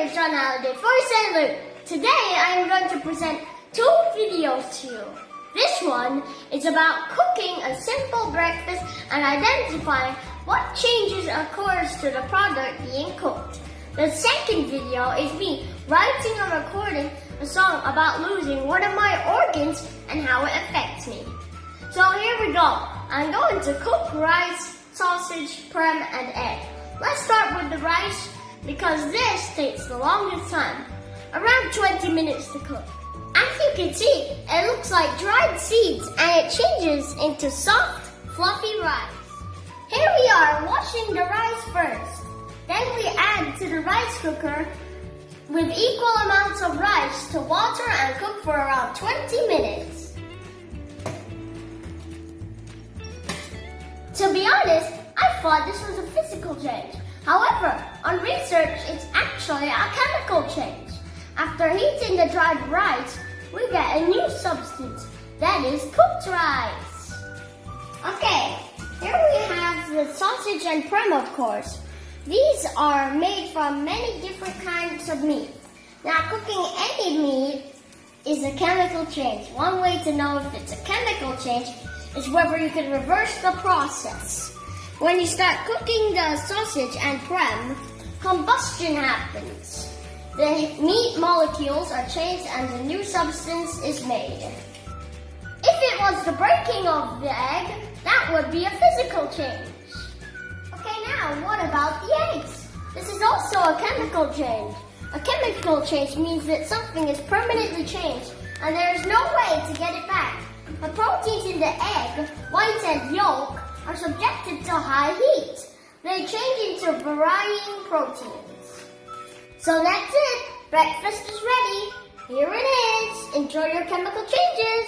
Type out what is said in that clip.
is John Halliday for St. Luke. Today I am going to present two videos to you. This one is about cooking a simple breakfast and identifying what changes occurs to the product being cooked. The second video is me writing and recording a song about losing one of my organs and how it affects me. So here we go. I'm going to cook rice, sausage, prem, and egg. Let's start with the rice because this takes the longest time, around 20 minutes to cook. As you can see, it looks like dried seeds and it changes into soft, fluffy rice. Here we are washing the rice first. Then we add to the rice cooker with equal amounts of rice to water and cook for around 20 minutes. To be honest, I thought this was a physical change. However, on research, it's actually a chemical change. After heating the dried rice, we get a new substance, that is cooked rice. Okay, here we have the sausage and prem, of course. These are made from many different kinds of meat. Now, cooking any meat is a chemical change. One way to know if it's a chemical change is whether you can reverse the process. When you start cooking the sausage and prem, combustion happens. The meat molecules are changed and a new substance is made. If it was the breaking of the egg, that would be a physical change. Okay, now what about the eggs? This is also a chemical change. A chemical change means that something is permanently changed and there is no way to get it back. The proteins in the egg, white and yolk, are subjected to high heat. They change into varying proteins. So that's it. Breakfast is ready. Here it is. Enjoy your chemical changes.